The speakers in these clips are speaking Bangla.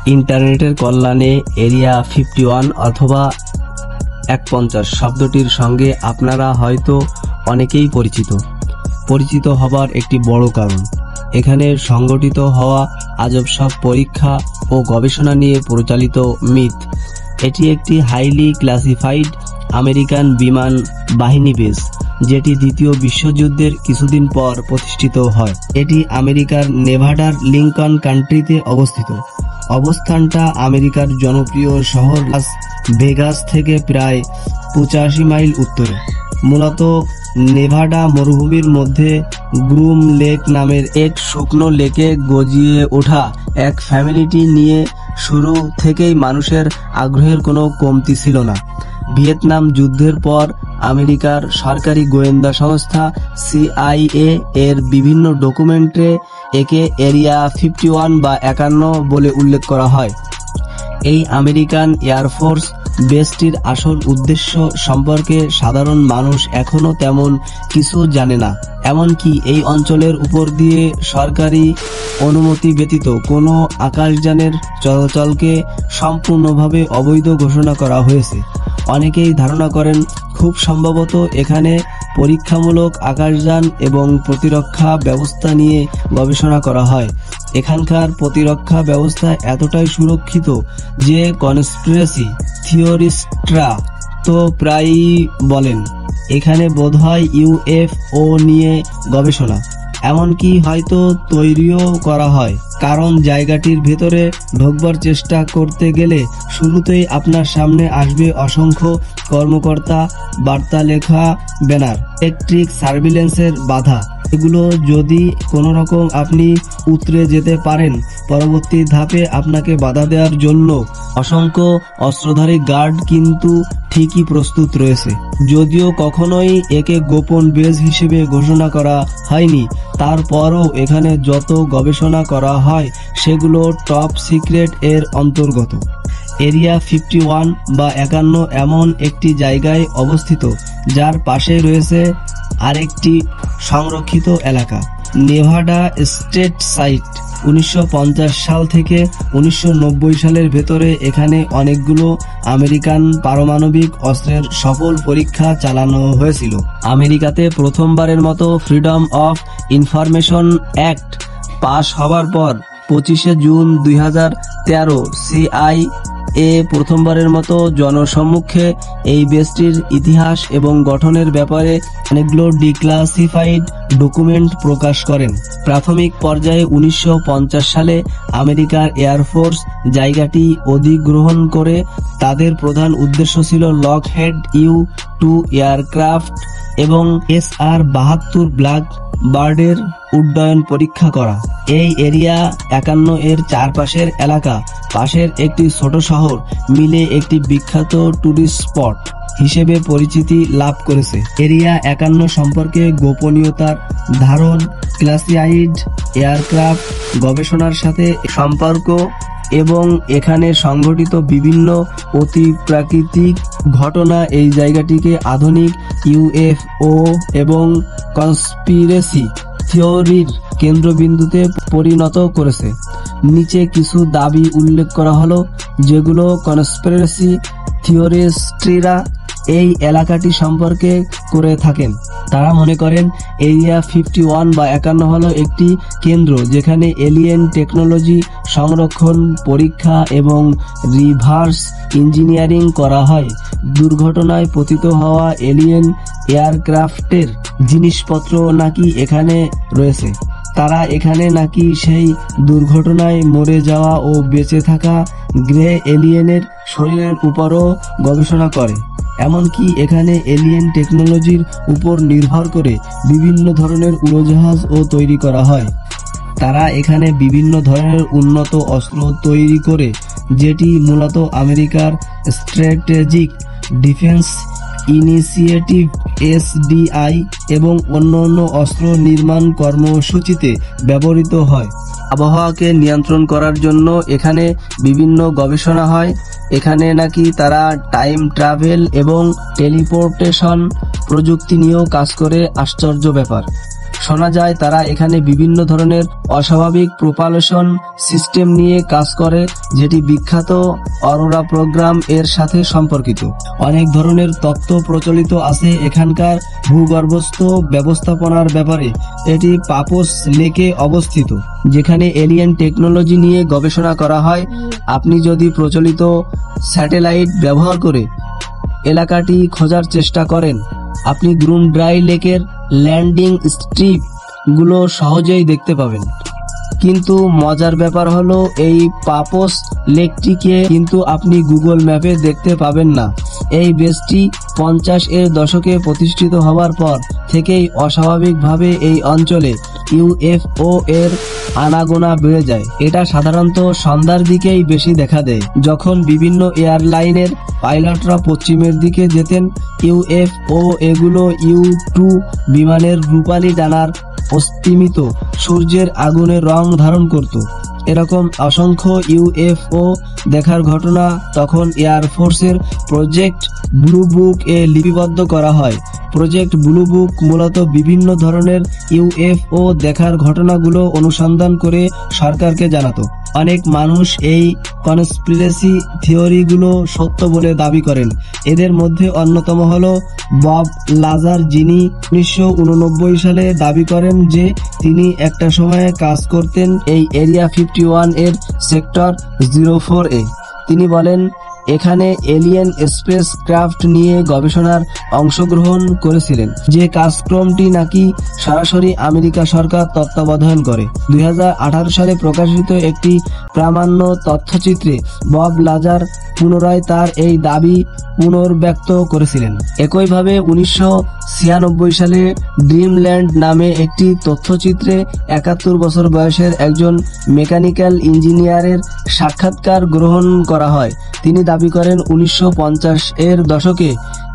ইন্টারনেটের কল্যাণে এরিয়া 51 অথবা 150 শব্দটির সঙ্গে আপনারা হয়তো অনেকেই পরিচিত হবার একটি বড় কারণ এখানে সংগঠিত হওয়া আজব সব পরীক্ষা ও গবেষণা নিয়ে পরিচালিত মিথ। এটি একটি হাইলি ক্লাসিফাইড আমেরিকান বিমান বাহিনী বেস, যেটি দ্বিতীয় বিশ্বযুদ্ধের কিছুদিন পর প্রতিষ্ঠিত হয়। এটি আমেরিকার নেভাডার লিঙ্কন কান্ট্রিতে অবস্থিত। অবস্থানটা আমেরিকার জনপ্রিয় শহর লাস ভেগাস থেকে প্রায় 85 মাইল উত্তরে। মূলত নেভাডা মরুভূমির মধ্যে গ্রুম লেক নামের এক শুকনো লেকে গজিয়ে ওঠা এক ফ্যামিলিটি নিয়ে শুরু থেকেই মানুষের আগ্রহের কোনো কমতি ছিল না। ভিয়েতনাম যুদ্ধের পর আমেরিকার সরকারি গোয়েন্দা সংস্থা CIA এর বিভিন্ন ডকুমেন্টে একে এরিয়া 51 বা 51 বলে উল্লেখ করা হয়। এই আমেরিকান এয়ারফোর্স বেসটির আসল উদ্দেশ্য সম্পর্কে সাধারণ মানুষ এখনো তেমন কিছু জানে না। এমনকি এই অঞ্চলের উপর দিয়ে সরকারি অনুমতি ব্যতীত কোনো আকাশযানের চলাচলকে সম্পূর্ণভাবে অবৈধ ঘোষণা করা হয়েছে। অনেকেই ধারণা করেন খুব সম্ভবত এখানে পরীক্ষামূলক আকাশযান এবং প্রতিরক্ষা ব্যবস্থা নিয়ে গবেষণা করা হয়। এখানকার প্রতিরক্ষা ব্যবস্থা এতটাই সুরক্ষিত যে কনস্পিরেসি থিওরিস্টরা তো প্রায়ই বলেন এখানে বোধহয় UFO নিয়ে গবেষণা, এমনকি হয়তো তৈরিও করা হয়। কারণ জায়গাটির ভেতরে ঢোকবার চেষ্টা করতে গেলে শুরুতেই আপনার সামনে আসবে অসংখ্য কর্মকর্তা, বার্তা লেখা ব্যানার, ইলেকট্রিক সার্ভিলেন্সের বাধা। এগুলো যদি কোনো রকম আপনি উতরে যেতে পারেন, পরবর্তী ধাপে আপনাকে বাধা দেওয়ার জন্য অসংখ্য অস্ত্রধারী গার্ড কিন্তু ঠিকই প্রস্তুত রয়েছে। যদিও কখনোই একে গোপন বেস হিসেবে ঘোষণা করা হয়নি, তারপরও এখানে যত গবেষণা করা হয় সেগুলো টপ সিক্রেট এর অন্তর্গত। এরিয়া 51 বা 51 এমন একটি জায়গায় অবস্থিত যার পাশে রয়েছে আরেকটি সংরক্ষিত এলাকা, নেভাডা স্টেট সাইট। 1950 সাল থেকে 1990 সালের ভেতরে এখানে অনেকগুলো আমেরিকান পারমাণবিক অস্ত্রের সফল পরীক্ষা চালানো হয়েছিল। আমেরিকাতে প্রথমবারের মতো ফ্রিডম অফ ইনফরমেশন অ্যাক্ট পাশ হবার পর 25 জুন 2013 CIA প্রথমবারের মতো জনসম্মুখে এই বেসটির ইতিহাস এবং গঠনের ব্যাপারে অনেকগুলো ডিক্লাসিফাইড ডকুমেন্ট প্রকাশ করেন। প্রাথমিক পর্যায়ে 1950 সালে আমেরিকার এয়ারফোর্স জায়গাটি অধিগ্রহণ করে। তাদের প্রধান উদ্দেশ্য ছিল লকহেড U-2 এয়ারক্রাফট এবং SR-72 ব্ল্যাক বার্ডের উড্ডয়ন পরীক্ষা করা। এই এরিয়া 51 এর চারপাশের এলাকা পাশের একটি ছোট শহর মিলে একটি বিখ্যাত টুরিস্ট স্পট হিসেবে পরিচিতি লাভ করেছে। এরিয়া 51 সম্পর্কে গোপনীয়তার ধারণ, ক্লাসিফাইড এয়ারক্রাফট গবেষণার সাথে সম্পর্ক এবং এখানে সংঘটিত বিভিন্ন অতিপ্রাকৃতিক ঘটনা এই জায়গাটিকে আধুনিক UFO এবং কনস্পিরেসি থিওরির কেন্দ্রবিন্দুতে পরিণত করেছে। নিচে কিছু দাবি উল্লেখ করা হলো যেগুলো কনস্পিরেসি থিওরিস্টরা এই এলাকাটি সম্পর্কে করে থাকেন। তারা মনে করেন এরিয়া 51 বা 51 হলো একটি কেন্দ্র যেখানে এলিয়েন টেকনোলজি সংরক্ষণ, পরীক্ষা এবং রিভার্স ইঞ্জিনিয়ারিং করা হয়। দুর্ঘটনায় পতিত হওয়া এলিয়েন এয়ারক্রাফটের জিনিসপত্র নাকি এখানে রয়েছে। তারা এখানে নাকি সেই দুর্ঘটনায় মরে যাওয়া ও বেঁচে থাকা গ্রে এলিয়েনের শরীরের উপরও গবেষণা করে। এমনকি এখানে এলিয়েন টেকনোলজির উপর নির্ভর করে বিভিন্ন ধরনের উড়োজাহাজও তৈরি করা হয়। তারা এখানে বিভিন্ন ধরনের উন্নত অস্ত্র তৈরি করে, যেটি মূলত আমেরিকার স্ট্র্যাটেজিক ডিফেন্স ইনিশিয়েটিভ SDI এবং অন্যান্য অস্ত্র নির্মাণ কর্মসূচিতে ব্যবহৃত হয়। আবহাওয়াকে নিয়ন্ত্রণ করার জন্য এখানে বিভিন্ন গবেষণা হয়। এখানে নাকি তারা টাইম ট্রাভেল এবং টেলিপোর্টেশন প্রযুক্তি নিয়েও কাজ করে। আশ্চর্য ব্যাপার, শোনা যায় তারা এখানে বিভিন্ন ধরনের অস্বাভাবিক প্রোপালশন সিস্টেম নিয়ে কাজ করে, যেটি বিখ্যাত অরোরা প্রোগ্রাম এর সাথে সম্পর্কিত। অনেক ধরনের তত্ত্ব প্রচলিত আছে এখানকার ভূগর্ভস্থ ব্যবস্থাপনার ব্যাপারে। এটি পাপোস লেকে অবস্থিত, যেখানে এলিয়েন টেকনোলজি নিয়ে গবেষণা করা হয়। আপনি যদি প্রচলিত স্যাটেলাইট ব্যবহার করে এলাকাটি খোঁজার চেষ্টা করেন, আপনি গ্রুম ড্রাই লেকের ল্যান্ডিং স্ট্রিপ গুলো সহজেই দেখতে পাবেন। কিন্তু মজার ব্যাপার হলো এই পাপোস লেকটিকে কিন্তু আপনি গুগল ম্যাপে দেখতে পাবেন না। এই বেসটি 50 এর দশকে প্রতিষ্ঠিত হওয়ার পর থেকেই অস্বাভাবিকভাবে এই অঞ্চলে ইউএফও এর আনাগোনা বেড়ে যায়। এটা সাধারণত সন্ধ্যার দিকেই বেশি দেখা দেয়, যখন বিভিন্ন এয়ারলাইনের পাইলটরা পশ্চিমের দিকে যেতেন। ইউএফও এগুলো U-2 বিমানের রূপালী ডানার অস্তিমিত সূর্যের আগুনে রং ধারণ করত। এরকম অসংখ্য ইউএফও দেখার ঘটনা তখন এয়ারফোর্সের প্রজেক্ট ব্লু বুক এ লিপিবদ্ধ করা হয়। প্রজেক্ট ব্লু বুক মূলত বিভিন্ন ধরনের ইউএফও দেখার ঘটনাগুলো অনুসন্ধান করে সরকারকে জানাতো। অনেক মানুষ এই কনস্পিরেসি থিওরিগুলো সত্য বলে দাবি করেন। এদের মধ্যে অন্যতম হলো বব লাজার, যিনি 1989 সালে দাবি করেন যে তিনি একটা সময়ে কাজ করতেন এই এরিয়া 51 এর সেক্টর 04 এ। তিনি বলেন, এখানে এলিয়েন স্পেস ক্রাফট নিয়ে গবেষণার অংশগ্রহণ করেছিলেন, যে কার্যক্রমটি নাকি সরাসরি আমেরিকা সরকার তত্ত্বাবধান করে। 2018 সালে প্রকাশিত একটি প্রামাণ্য তথ্যচিত্রে বব লাজার পুনরায় তার এই দাবি পুনর্ব্যক্ত করেছিলেন। একইভাবে 1996 সালে ড্রিমল্যান্ড নামে একটি তথ্যচিত্রে 71 বছর বয়সের একজন মেকানিক্যাল ইঞ্জিনিয়ারের সাক্ষাৎকার গ্রহণ করা হয়। তিনি দাবি করেন 1950 এর দশকে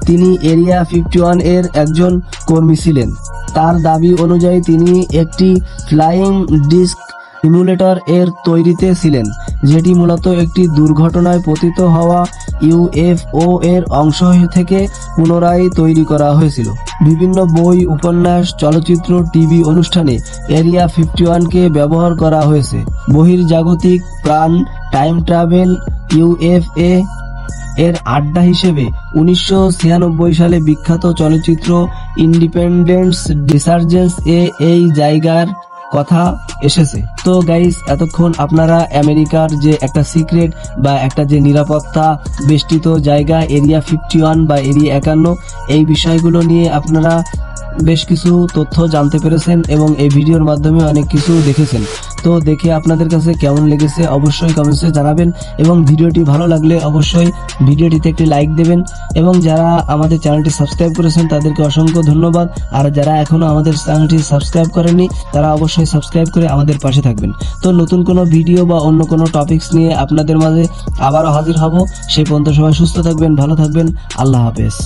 তিনি এরিয়া 51 এর একজন কর্মী ছিলেন। তার দাবি অনুযায়ী তিনি একটি ফ্লাইং ডিস্ক সিমুলেটর এর তৈরিতে ছিলেন, যেটি মূলত একটি দুর্ঘটনায় পতিত হওয়া ইউএফও এর অংশ থেকে পুনরায় তৈরি করা হয়েছিল। বিভিন্ন বই, উপন্যাস, চলচ্চিত্র, টিভি অনুষ্ঠানে এরিয়া 51-কে ব্যবহার করা হয়েছে বহির্জাগতিক প্রাণ, টাইম ট্রাভেল, ইউএফএ এর আড্ডা হিসেবে। 1996 সালে বিখ্যাত চলচ্চিত্র ইন্ডিপেন্ডেন্স রিসার্জেন্স এ এই জায়গার কথা এসেছে। তো গাইস, এতক্ষণ আপনারা আমেরিকার যে একটা সিক্রেট বা একটা যে নিরাপত্তা বেষ্টিত জায়গা এরিয়া 51 বা এরিয়া 51, এই বিষয়গুলো নিয়ে আপনারা বেশ কিছু তথ্য জানতে পেরেছেন এবং এই ভিডিওর মাধ্যমে অনেক কিছু দেখেছেন। তো দেখে আপনাদের কাছে কেমন লেগেছে অবশ্যই কমেন্টসে জানাবেন, এবং ভিডিওটি ভালো লাগলে অবশ্যই ভিডিওটিতে একটি লাইক দেবেন। এবং যারা আমাদের চ্যানেলটি সাবস্ক্রাইব করেছেন তাদেরকে অসংখ্য ধন্যবাদ। আর যারা এখনো আমাদের চ্যানেলটি সাবস্ক্রাইব করেননি তারা অবশ্যই সাবস্ক্রাইব করে আমাদের পাশে থাকবেন। তো নতুন কোনো ভিডিও বা অন্য কোনো টপিকস নিয়ে আপনাদের মাঝে আবারও হাজির হব। সেই পর্যন্ত সবাই সুস্থ থাকবেন, ভালো থাকবেন। আল্লাহ হাফেজ।